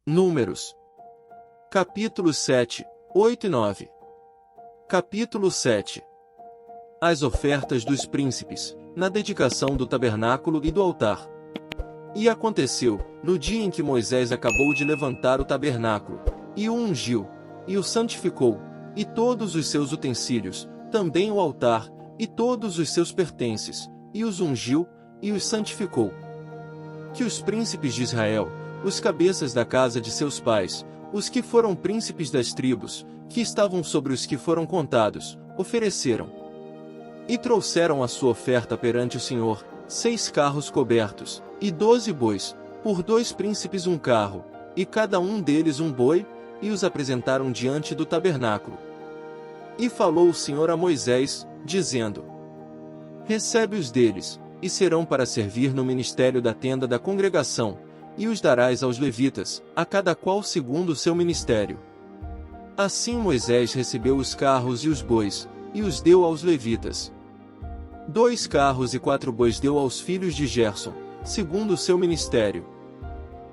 Números. Capítulos 7, 8 e 9. Capítulo 7. As ofertas dos príncipes, na dedicação do tabernáculo e do altar. E aconteceu, no dia em que Moisés acabou de levantar o tabernáculo, e o ungiu, e o santificou, e todos os seus utensílios, também o altar, e todos os seus pertences, e os ungiu, e os santificou. Que os príncipes de Israel, os cabeças da casa de seus pais, os que foram príncipes das tribos, que estavam sobre os que foram contados, ofereceram. E trouxeram a sua oferta perante o Senhor, 6 carros cobertos, e 12 bois, por 2 príncipes um carro, e cada um deles um boi, e os apresentaram diante do tabernáculo. E falou o Senhor a Moisés, dizendo: Recebe-os deles, e serão para servir no ministério da tenda da congregação, e os darás aos levitas, a cada qual segundo o seu ministério. Assim Moisés recebeu os carros e os bois, e os deu aos levitas. 2 carros e 4 bois deu aos filhos de Gerson, segundo o seu ministério.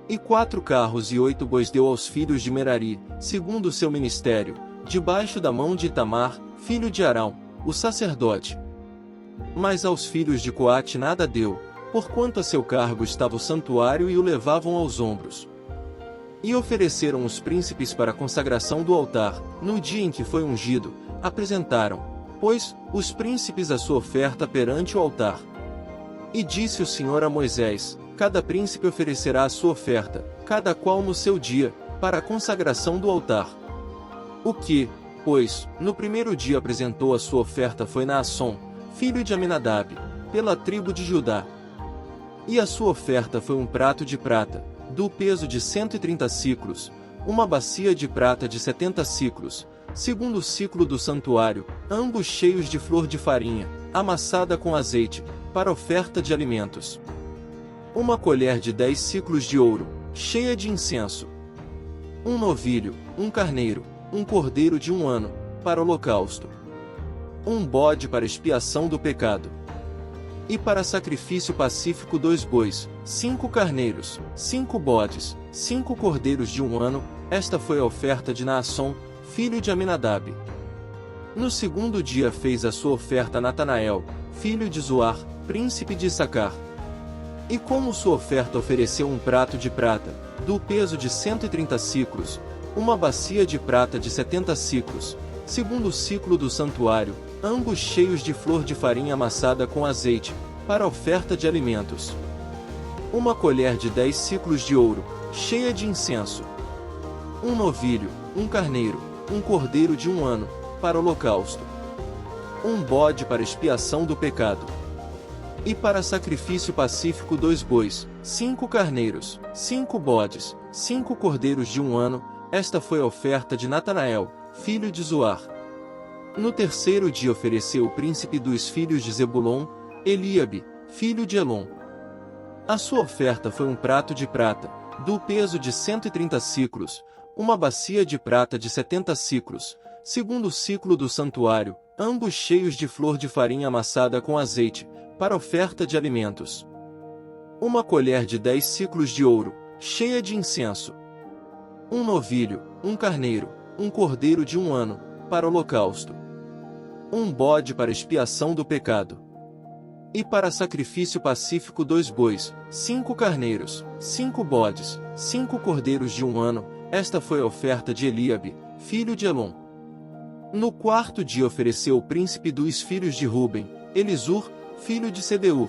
E 4 carros e 8 bois deu aos filhos de Merari, segundo o seu ministério, debaixo da mão de Itamar, filho de Arão, o sacerdote. Mas aos filhos de Coate nada deu, porquanto a seu cargo estava o santuário e o levavam aos ombros. E ofereceram os príncipes para a consagração do altar, no dia em que foi ungido, apresentaram, pois, os príncipes a sua oferta perante o altar. E disse o Senhor a Moisés: Cada príncipe oferecerá a sua oferta, cada qual no seu dia, para a consagração do altar. O que, pois, no primeiro dia apresentou a sua oferta foi Naasson, filho de Aminadab, pela tribo de Judá. E a sua oferta foi um prato de prata, do peso de 130 siclos, uma bacia de prata de 70 siclos, segundo o ciclo do santuário, ambos cheios de flor de farinha, amassada com azeite, para oferta de alimentos. Uma colher de 10 siclos de ouro, cheia de incenso. Um novilho, um carneiro, um cordeiro de 1 ano, para holocausto. Um bode para expiação do pecado. E para sacrifício pacífico 2 bois, 5 carneiros, 5 bodes, 5 cordeiros de 1 ano, esta foi a oferta de Naasson, filho de Aminadab. No segundo dia fez a sua oferta Natanael, filho de Zoar, príncipe de Issacar. E como sua oferta ofereceu um prato de prata, do peso de 130 siclos, uma bacia de prata de 70 siclos, segundo o ciclo do santuário, ambos cheios de flor de farinha amassada com azeite, para oferta de alimentos. Uma colher de 10 siclos de ouro, cheia de incenso. Um novilho, um carneiro, um cordeiro de 1 ano, para holocausto. Um bode para expiação do pecado. E para sacrifício pacífico 2 bois, 5 carneiros, 5 bodes, 5 cordeiros de 1 ano, esta foi a oferta de Natanael, filho de Zoar. No terceiro dia ofereceu o príncipe dos filhos de Zebulon, Eliabe, filho de Elon. A sua oferta foi um prato de prata, do peso de 130 siclos, uma bacia de prata de 70 siclos, segundo o ciclo do santuário, ambos cheios de flor de farinha amassada com azeite, para oferta de alimentos. Uma colher de 10 siclos de ouro, cheia de incenso. Um novilho, um carneiro, um cordeiro de 1 ano, para holocausto. Um bode para expiação do pecado. E para sacrifício pacífico 2 bois, 5 carneiros, 5 bodes, 5 cordeiros de 1 ano, esta foi a oferta de Eliabe, filho de Elon. No quarto dia ofereceu o príncipe dos filhos de Ruben, Elisur, filho de Sedeur.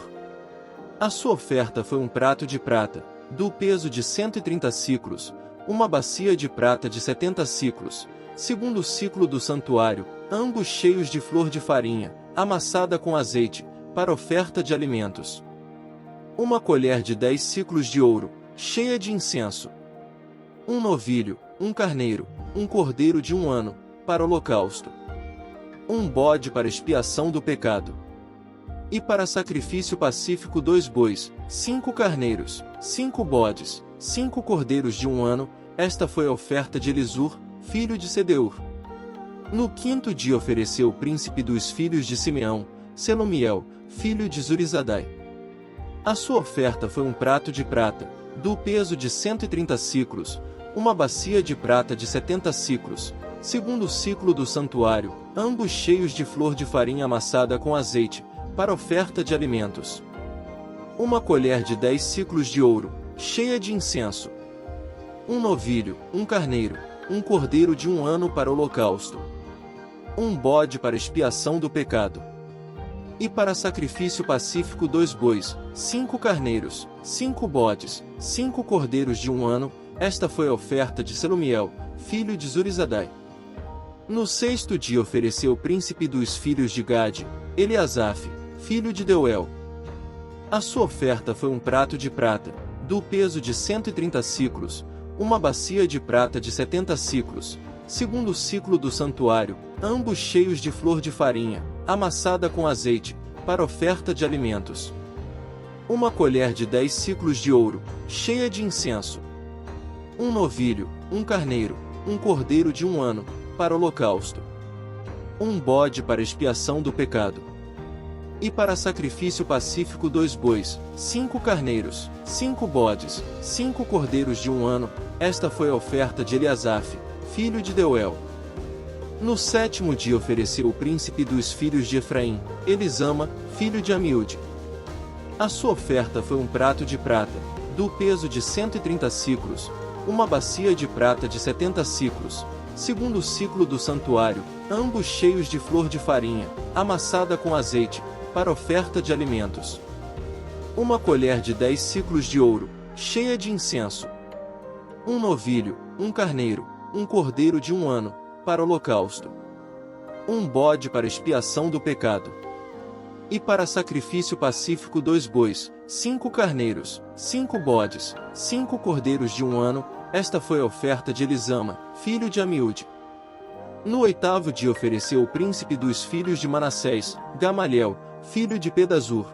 A sua oferta foi um prato de prata, do peso de 130 siclos, uma bacia de prata de 70 siclos, segundo o ciclo do santuário, ambos cheios de flor de farinha, amassada com azeite, para oferta de alimentos. Uma colher de 10 siclos de ouro, cheia de incenso. Um novilho, um carneiro, um cordeiro de 1 ano, para holocausto. Um bode para expiação do pecado. E para sacrifício pacífico 2 bois, 5 carneiros, 5 bodes, 5 cordeiros de 1 ano, esta foi a oferta de Elisur, filho de Sedeur. No quinto dia ofereceu o príncipe dos filhos de Simeão, Selomiel, filho de Zurizadai. A sua oferta foi um prato de prata, do peso de 130 siclos, uma bacia de prata de 70 siclos, segundo ciclo do santuário, ambos cheios de flor de farinha amassada com azeite, para oferta de alimentos. Uma colher de 10 siclos de ouro, cheia de incenso. Um novilho, um carneiro, um cordeiro de 1 ano para holocausto. Um bode para expiação do pecado. E para sacrifício pacífico 2 bois, 5 carneiros, 5 bodes, 5 cordeiros de 1 ano, esta foi a oferta de Selumiel, filho de Zurizadai. No 6º dia ofereceu o príncipe dos filhos de Gade, Eliasaf, filho de Deuel. A sua oferta foi um prato de prata, do peso de 130 siclos, uma bacia de prata de 70 siclos, segundo ciclo do santuário, ambos cheios de flor de farinha, amassada com azeite, para oferta de alimentos. Uma colher de 10 siclos de ouro, cheia de incenso. Um novilho, um carneiro, um cordeiro de 1 ano, para holocausto. Um bode para expiação do pecado. E para sacrifício pacífico 2 bois, 5 carneiros, 5 bodes, 5 cordeiros de 1 ano, esta foi a oferta de Eliasaf, filho de Deuel. No 7º dia ofereceu o príncipe dos filhos de Efraim, Elisama, filho de Amiúde. A sua oferta foi um prato de prata, do peso de 130 siclos, uma bacia de prata de 70 siclos, segundo ciclo do santuário, ambos cheios de flor de farinha, amassada com azeite, para oferta de alimentos. Uma colher de 10 siclos de ouro, cheia de incenso. Um novilho, um carneiro, um cordeiro de 1 ano, para holocausto. Um bode para expiação do pecado. E para sacrifício pacífico 2 bois, 5 carneiros, 5 bodes, 5 cordeiros de 1 ano, esta foi a oferta de Elisama, filho de Amiúde. No 8º dia ofereceu o príncipe dos filhos de Manassés, Gamaliel, filho de Pedazur.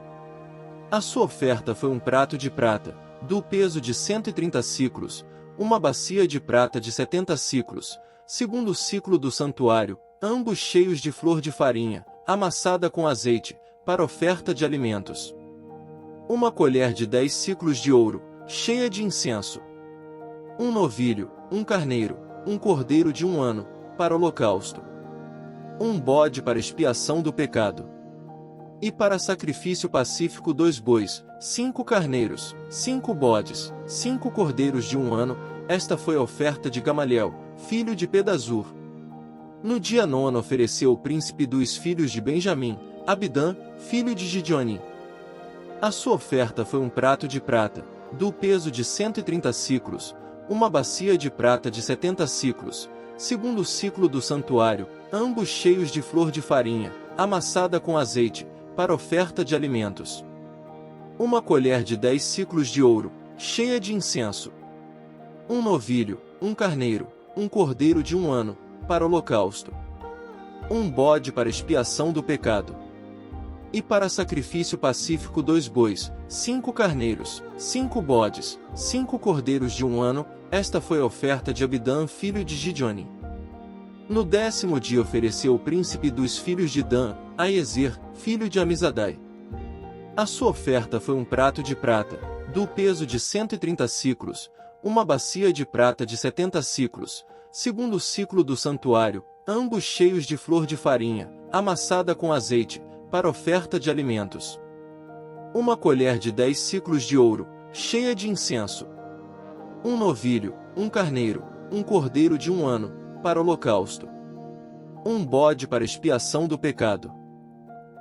A sua oferta foi um prato de prata, do peso de 130 siclos, uma bacia de prata de 70 siclos, segundo ciclo do santuário, ambos cheios de flor de farinha, amassada com azeite, para oferta de alimentos. Uma colher de 10 siclos de ouro, cheia de incenso. Um novilho, um carneiro, um cordeiro de 1 ano, para holocausto. Um bode para expiação do pecado. E para sacrifício pacífico 2 bois, 5 carneiros, 5 bodes, 5 cordeiros de 1 ano, esta foi a oferta de Gamaliel, filho de Pedazur. No dia 9º ofereceu o príncipe dos filhos de Benjamim, Abidã, filho de Gideoni. A sua oferta foi um prato de prata, do peso de 130 siclos, uma bacia de prata de 70 siclos, segundo ciclo do santuário, ambos cheios de flor de farinha, amassada com azeite, para oferta de alimentos. Uma colher de 10 siclos de ouro, cheia de incenso. Um novilho, um carneiro, um cordeiro de 1 ano, para holocausto. Um bode para expiação do pecado. E para sacrifício pacífico 2 bois, 5 carneiros, 5 bodes, 5 cordeiros de 1 ano, esta foi a oferta de Abidã, filho de Gideoni. No 10º dia ofereceu o príncipe dos filhos de Dan, Aiezer, filho de Amizadai. A sua oferta foi um prato de prata, do peso de 130 siclos, uma bacia de prata de 70 siclos, segundo ciclo do santuário, ambos cheios de flor de farinha, amassada com azeite, para oferta de alimentos. Uma colher de 10 siclos de ouro, cheia de incenso. Um novilho, um carneiro, um cordeiro de 1 ano, para holocausto. Um bode para expiação do pecado.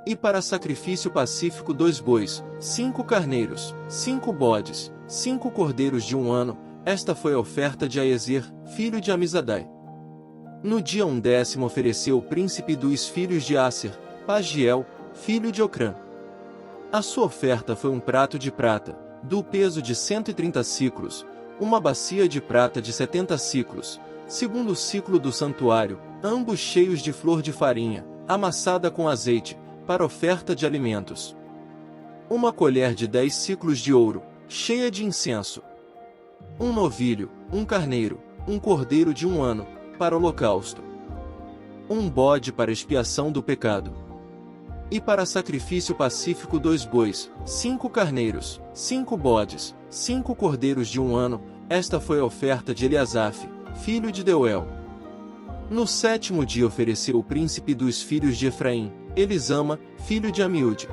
E para sacrifício pacífico 2 bois, 5 carneiros, 5 bodes, 5 cordeiros de 1 ano, esta foi a oferta de Aiezer, filho de Amizadai. No dia 10º ofereceu o príncipe dos filhos de Asser, Pagiel, filho de Ocrã. A sua oferta foi um prato de prata, do peso de 130 siclos, uma bacia de prata de 70 siclos, segundo ciclo do santuário, ambos cheios de flor de farinha, amassada com azeite, para oferta de alimentos. Uma colher de 10 siclos de ouro, cheia de incenso. Um novilho, um carneiro, um cordeiro de 1 ano, para holocausto. Um bode para expiação do pecado. E para sacrifício pacífico 2 bois, 5 carneiros, 5 bodes, 5 cordeiros de 1 ano, esta foi a oferta de Eliasaf, filho de Deuel. No 7º dia ofereceu o príncipe dos filhos de Efraim, Elisama, filho de Amiúde.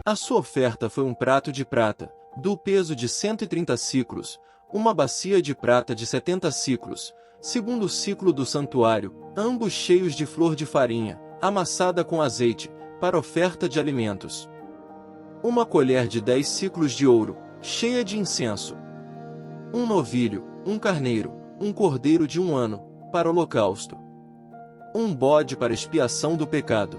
A sua oferta foi um prato de prata, do peso de 130 siclos, uma bacia de prata de 70 siclos, segundo o ciclo do santuário, ambos cheios de flor de farinha, amassada com azeite, para oferta de alimentos. Uma colher de 10 siclos de ouro, cheia de incenso. Um novilho, um carneiro, um cordeiro de 1 ano, para holocausto. Um bode para expiação do pecado.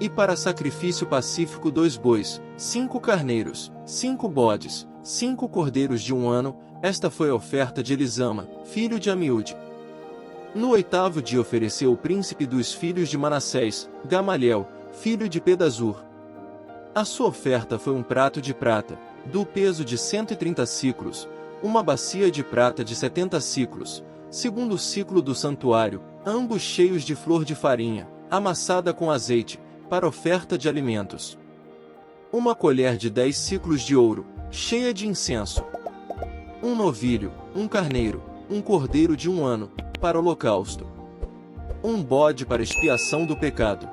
E para sacrifício pacífico 2 bois, 5 carneiros, 5 bodes, 5 cordeiros de 1 ano, esta foi a oferta de Elisama, filho de Amiúde. No 8º dia ofereceu o príncipe dos filhos de Manassés, Gamaliel, filho de Pedazur. A sua oferta foi um prato de prata, do peso de 130 siclos, uma bacia de prata de 70 siclos, segundo o ciclo do santuário, ambos cheios de flor de farinha, amassada com azeite, para oferta de alimentos. Uma colher de 10 siclos de ouro, cheia de incenso. Um novilho, um carneiro, um cordeiro de 1 ano, para holocausto. Um bode para expiação do pecado.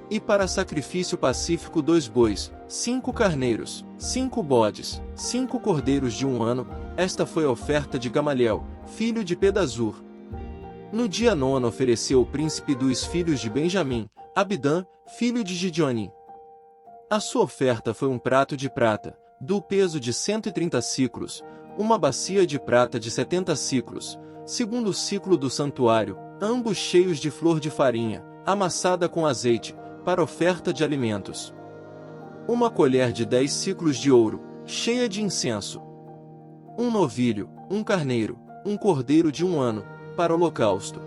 E para sacrifício pacífico 2 bois, 5 carneiros, 5 bodes, 5 cordeiros de 1 ano, esta foi a oferta de Gamaliel, filho de Pedazur. No dia 9º ofereceu o príncipe dos filhos de Benjamim, Abidã, filho de Gideoni. A sua oferta foi um prato de prata, do peso de 130 siclos, uma bacia de prata de 70 siclos, segundo o ciclo do santuário, ambos cheios de flor de farinha, amassada com azeite, para oferta de alimentos. Uma colher de 10 siclos de ouro, cheia de incenso. Um novilho, um carneiro, um cordeiro de 1 ano, para holocausto.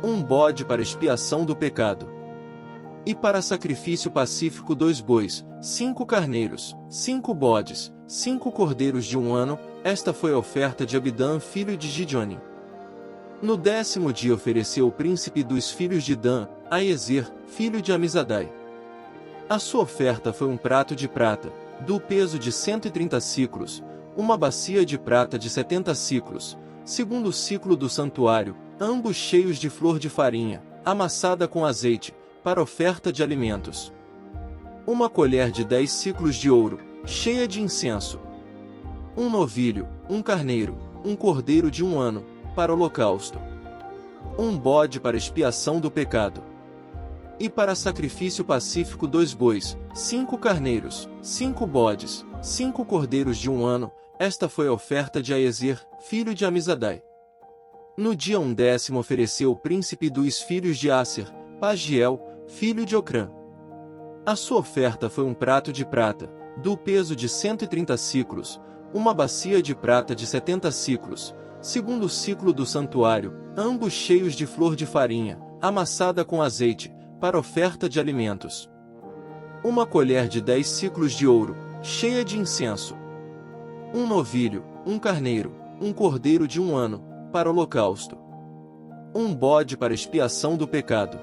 Um bode para expiação do pecado. E para sacrifício pacífico 2 bois, 5 carneiros, 5 bodes, 5 cordeiros de 1 ano, esta foi a oferta de Abidã, filho de Gideoni. No 10º dia ofereceu o príncipe dos filhos de Dan, Aiezer, filho de Amizadai. A sua oferta foi um prato de prata, do peso de 130 siclos, uma bacia de prata de 70 siclos, segundo o ciclo do santuário, ambos cheios de flor de farinha, amassada com azeite, para oferta de alimentos. Uma colher de 10 siclos de ouro, cheia de incenso. Um novilho, um carneiro, um cordeiro de 1 ano, para holocausto. Um bode para expiação do pecado. E para sacrifício pacífico 2 bois, 5 carneiros, 5 bodes, 5 cordeiros de 1 ano, esta foi a oferta de Aiezer, filho de Amizadai. No dia 10º ofereceu o príncipe dos filhos de Aser, Pagiel, filho de Ocrã. A sua oferta foi um prato de prata, do peso de 130 siclos, uma bacia de prata de 70 siclos, segundo o ciclo do santuário, ambos cheios de flor de farinha, amassada com azeite, para oferta de alimentos. Uma colher de 10 siclos de ouro, cheia de incenso. Um novilho, um carneiro, um cordeiro de 1 ano, para holocausto. Um bode para expiação do pecado.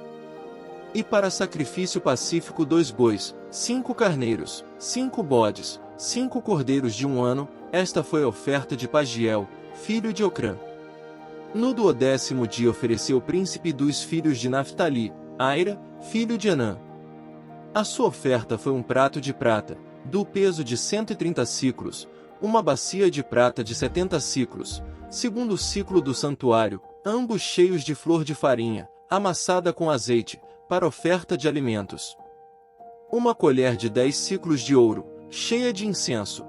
E para sacrifício pacífico 2 bois, 5 carneiros, 5 bodes, 5 cordeiros de 1 ano, esta foi a oferta de Pagiel, filho de Ocrã. No 12º dia ofereceu o príncipe dos filhos de Naftali, Aira, filho de Anã. A sua oferta foi um prato de prata, do peso de 130 siclos, uma bacia de prata de 70 siclos, segundo o ciclo do santuário, ambos cheios de flor de farinha, amassada com azeite, para oferta de alimentos. Uma colher de 10 siclos de ouro, cheia de incenso.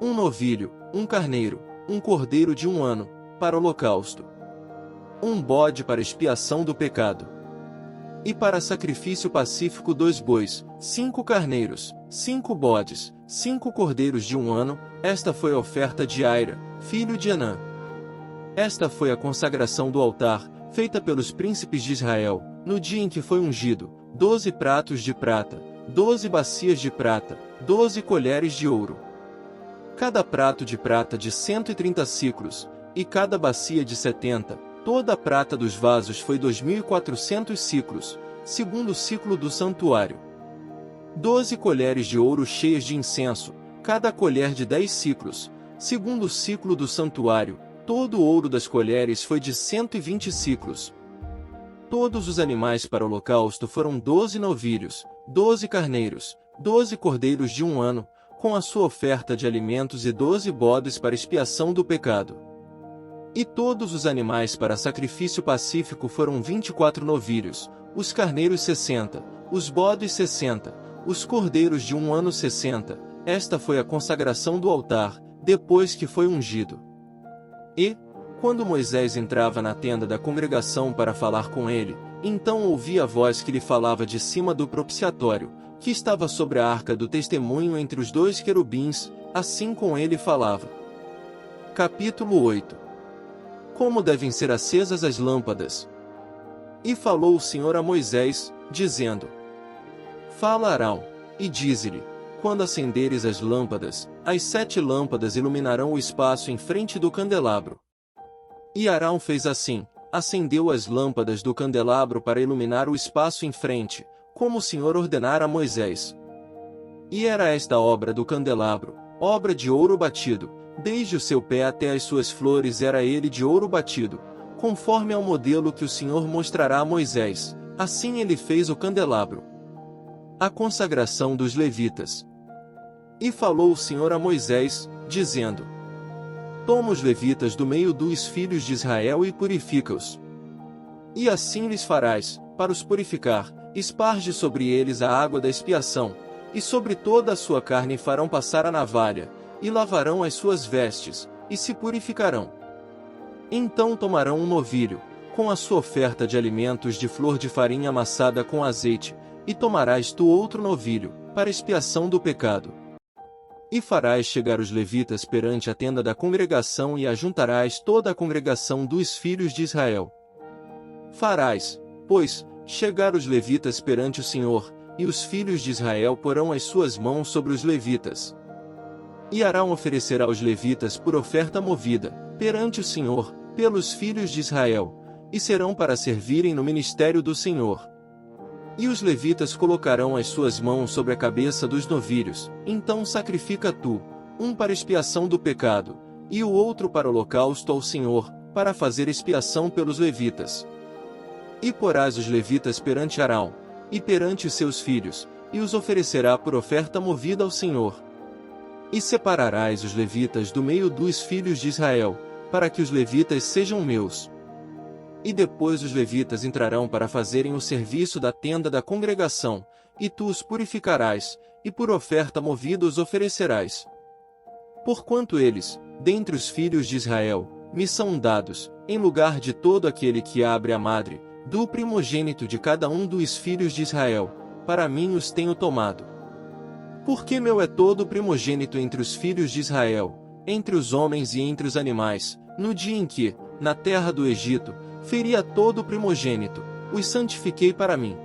Um novilho, um carneiro, um cordeiro de 1 ano, para holocausto. Um bode para expiação do pecado. E para sacrifício pacífico 2 bois, 5 carneiros, 5 bodes, 5 cordeiros de 1 ano, esta foi a oferta de Aira, filho de Anã. Esta foi a consagração do altar, feita pelos príncipes de Israel, no dia em que foi ungido, 12 pratos de prata, 12 bacias de prata, 12 colheres de ouro. Cada prato de prata de 130 siclos, e cada bacia de 70, toda a prata dos vasos foi 2.400 siclos, segundo o ciclo do santuário. 12 colheres de ouro cheias de incenso, cada colher de 10 siclos, Segundo o ciclo do santuário, todo o ouro das colheres foi de 120 ciclos. Todos os animais para o holocausto foram 12 novilhos, 12 carneiros, 12 cordeiros de 1 ano, com a sua oferta de alimentos e 12 bodes para expiação do pecado. E todos os animais para sacrifício pacífico foram 24 novilhos, os carneiros 60, os bodes 60, os cordeiros de 1 ano 60, esta foi a consagração do altar, depois que foi ungido. E, quando Moisés entrava na tenda da congregação para falar com ele, então ouvi a voz que lhe falava de cima do propiciatório, que estava sobre a arca do testemunho entre os 2 querubins, assim com ele falava. Capítulo 8. Como devem ser acesas as lâmpadas? E falou o Senhor a Moisés, dizendo: Fala Arão, e dize-lhe, quando acenderes as lâmpadas, as 7 lâmpadas iluminarão o espaço em frente do candelabro. E Arão fez assim, acendeu as lâmpadas do candelabro para iluminar o espaço em frente, como o Senhor ordenara a Moisés. E era esta obra do candelabro, obra de ouro batido, desde o seu pé até as suas flores era ele de ouro batido, conforme ao modelo que o Senhor mostrará a Moisés, assim ele fez o candelabro. A consagração dos levitas. E falou o Senhor a Moisés, dizendo: Toma os levitas do meio dos filhos de Israel e purifica-os. E assim lhes farás, para os purificar, esparge sobre eles a água da expiação, e sobre toda a sua carne farão passar a navalha, e lavarão as suas vestes, e se purificarão. Então tomarão um novilho, com a sua oferta de alimentos de flor de farinha amassada com azeite, e tomarás tu outro novilho, para expiação do pecado. E farás chegar os levitas perante a tenda da congregação e ajuntarás toda a congregação dos filhos de Israel. Farás, pois, chegar os levitas perante o Senhor, e os filhos de Israel porão as suas mãos sobre os levitas. E Arão oferecerá os levitas por oferta movida, perante o Senhor, pelos filhos de Israel, e serão para servirem no ministério do Senhor. E os levitas colocarão as suas mãos sobre a cabeça dos novilhos, então sacrifica tu, um para expiação do pecado, e o outro para holocausto ao Senhor, para fazer expiação pelos levitas. E porás os levitas perante Arão, e perante os seus filhos, e os oferecerá por oferta movida ao Senhor. E separarás os levitas do meio dos filhos de Israel, para que os levitas sejam meus. E depois os levitas entrarão para fazerem o serviço da tenda da congregação, e tu os purificarás, e por oferta movida os oferecerás. Porquanto eles, dentre os filhos de Israel, me são dados, em lugar de todo aquele que abre a madre, do primogênito de cada um dos filhos de Israel, para mim os tenho tomado. Porque meu é todo o primogênito entre os filhos de Israel, entre os homens e entre os animais, no dia em que, na terra do Egito, feri a todo o primogênito, os santifiquei para mim.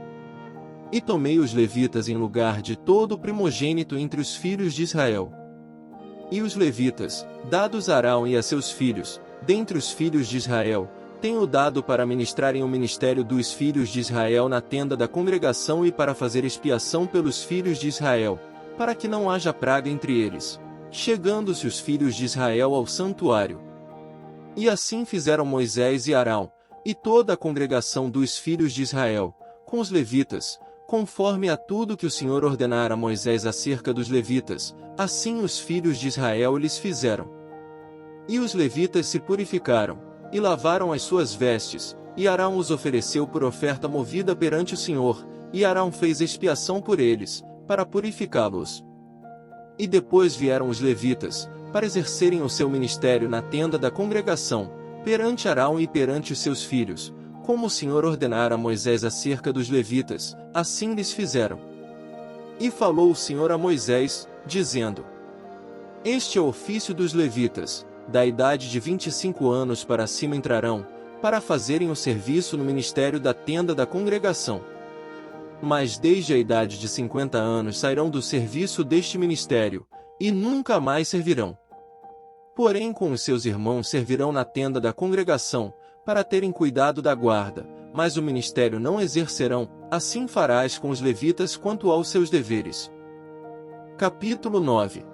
E tomei os levitas em lugar de todo o primogênito entre os filhos de Israel. E os levitas, dados a Arão e a seus filhos, dentre os filhos de Israel, tenho dado para ministrarem o ministério dos filhos de Israel na tenda da congregação e para fazer expiação pelos filhos de Israel, para que não haja praga entre eles, chegando-se os filhos de Israel ao santuário. E assim fizeram Moisés e Arão, e toda a congregação dos filhos de Israel, com os levitas, conforme a tudo que o Senhor ordenara a Moisés acerca dos levitas, assim os filhos de Israel lhes fizeram. E os levitas se purificaram, e lavaram as suas vestes, e Arão os ofereceu por oferta movida perante o Senhor, e Arão fez expiação por eles, para purificá-los. E depois vieram os levitas, para exercerem o seu ministério na tenda da congregação, perante Arão e perante os seus filhos, como o Senhor ordenara a Moisés acerca dos levitas, assim lhes fizeram. E falou o Senhor a Moisés, dizendo: Este é o ofício dos levitas, da idade de 25 anos para cima entrarão, para fazerem o serviço no ministério da tenda da congregação. Mas desde a idade de 50 anos sairão do serviço deste ministério, e nunca mais servirão. Porém com os seus irmãos servirão na tenda da congregação, para terem cuidado da guarda, mas o ministério não exercerão, assim farás com os levitas quanto aos seus deveres. Capítulo 9.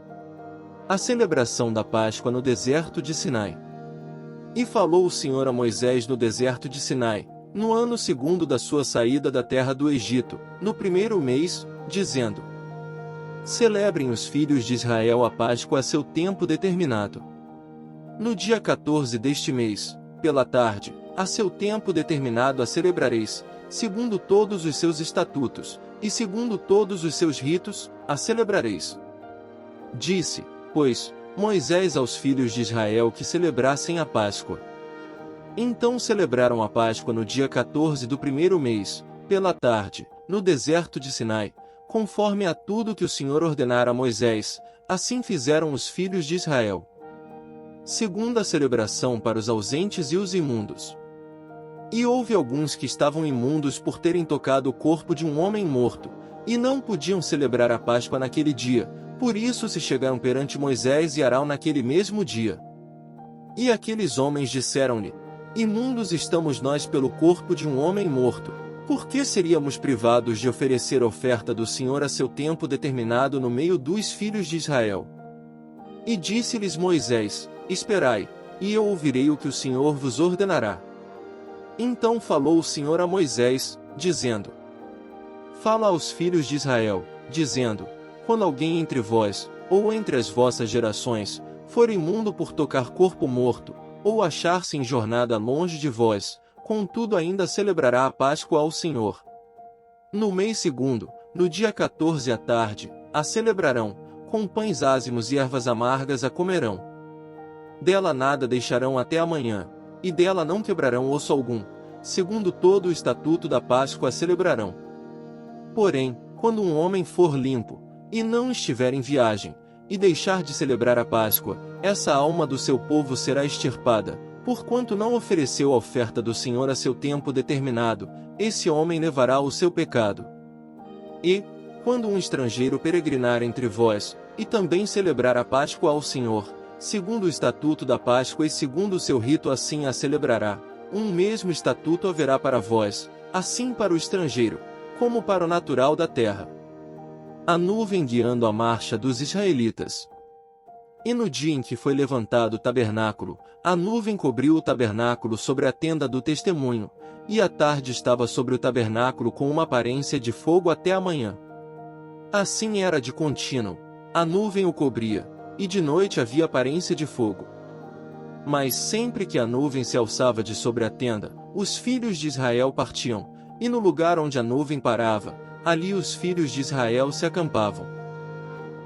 A celebração da Páscoa no deserto de Sinai. E falou o Senhor a Moisés no deserto de Sinai, no ano segundo da sua saída da terra do Egito, no primeiro mês, dizendo: Celebrem os filhos de Israel a Páscoa a seu tempo determinado. No dia 14 deste mês, pela tarde, a seu tempo determinado a celebrareis, segundo todos os seus estatutos, e segundo todos os seus ritos, a celebrareis. Disse, pois, Moisés aos filhos de Israel que celebrassem a Páscoa. Então celebraram a Páscoa no dia 14 do primeiro mês, pela tarde, no deserto de Sinai, conforme a tudo que o Senhor ordenara a Moisés, assim fizeram os filhos de Israel. Segunda celebração para os ausentes e os imundos. E houve alguns que estavam imundos por terem tocado o corpo de um homem morto, e não podiam celebrar a Páscoa naquele dia, por isso se chegaram perante Moisés e Arão naquele mesmo dia. E aqueles homens disseram-lhe: Imundos estamos nós pelo corpo de um homem morto, por que seríamos privados de oferecer oferta do Senhor a seu tempo determinado no meio dos filhos de Israel? E disse-lhes Moisés: Esperai, e eu ouvirei o que o Senhor vos ordenará. Então falou o Senhor a Moisés, dizendo: Fala aos filhos de Israel, dizendo: Quando alguém entre vós, ou entre as vossas gerações, for imundo por tocar corpo morto, ou achar-se em jornada longe de vós, contudo ainda celebrará a Páscoa ao Senhor. No mês segundo, no dia 14 à tarde, a celebrarão, com pães ázimos e ervas amargas a comerão. Dela nada deixarão até amanhã, e dela não quebrarão osso algum, segundo todo o estatuto da Páscoa a celebrarão. Porém, quando um homem for limpo, e não estiver em viagem, e deixar de celebrar a Páscoa, essa alma do seu povo será extirpada, porquanto não ofereceu a oferta do Senhor a seu tempo determinado, esse homem levará o seu pecado. E, quando um estrangeiro peregrinar entre vós, e também celebrar a Páscoa ao Senhor, segundo o estatuto da Páscoa e segundo o seu rito assim a celebrará, um mesmo estatuto haverá para vós, assim para o estrangeiro, como para o natural da terra. A nuvem guiando a marcha dos israelitas. E no dia em que foi levantado o tabernáculo, a nuvem cobriu o tabernáculo sobre a tenda do testemunho, e a tarde estava sobre o tabernáculo com uma aparência de fogo até a manhã. Assim era de contínuo, a nuvem o cobria, e de noite havia aparência de fogo. Mas sempre que a nuvem se alçava de sobre a tenda, os filhos de Israel partiam, e no lugar onde a nuvem parava, ali os filhos de Israel se acampavam.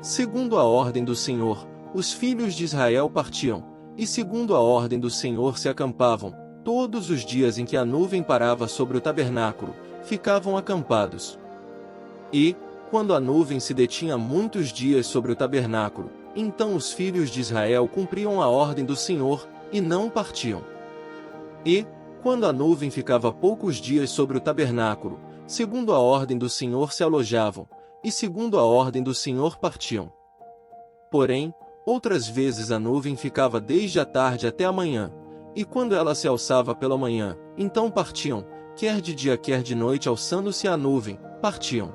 Segundo a ordem do Senhor, os filhos de Israel partiam, e segundo a ordem do Senhor se acampavam, todos os dias em que a nuvem parava sobre o tabernáculo, ficavam acampados. E, quando a nuvem se detinha muitos dias sobre o tabernáculo, então os filhos de Israel cumpriam a ordem do Senhor, e não partiam. E, quando a nuvem ficava poucos dias sobre o tabernáculo, segundo a ordem do Senhor se alojavam, e segundo a ordem do Senhor partiam. Porém, outras vezes a nuvem ficava desde a tarde até a manhã, e quando ela se alçava pela manhã, então partiam, quer de dia quer de noite alçando-se a nuvem, partiam.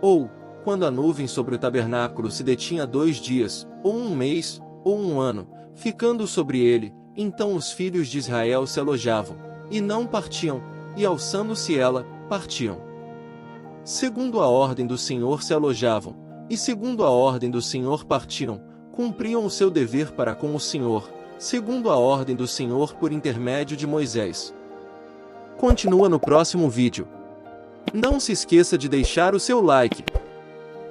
Ou, quando a nuvem sobre o tabernáculo se detinha 2 dias, ou 1 mês, ou 1 ano, ficando sobre ele, então os filhos de Israel se alojavam, e não partiam, e alçando-se ela, partiam. Segundo a ordem do Senhor se alojavam, e segundo a ordem do Senhor partiam, cumpriam o seu dever para com o Senhor, segundo a ordem do Senhor por intermédio de Moisés. Continua no próximo vídeo. Não se esqueça de deixar o seu like.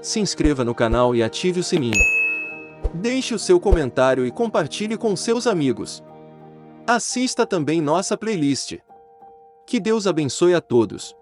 Se inscreva no canal e ative o sininho. Deixe o seu comentário e compartilhe com seus amigos. Assista também nossa playlist. Que Deus abençoe a todos.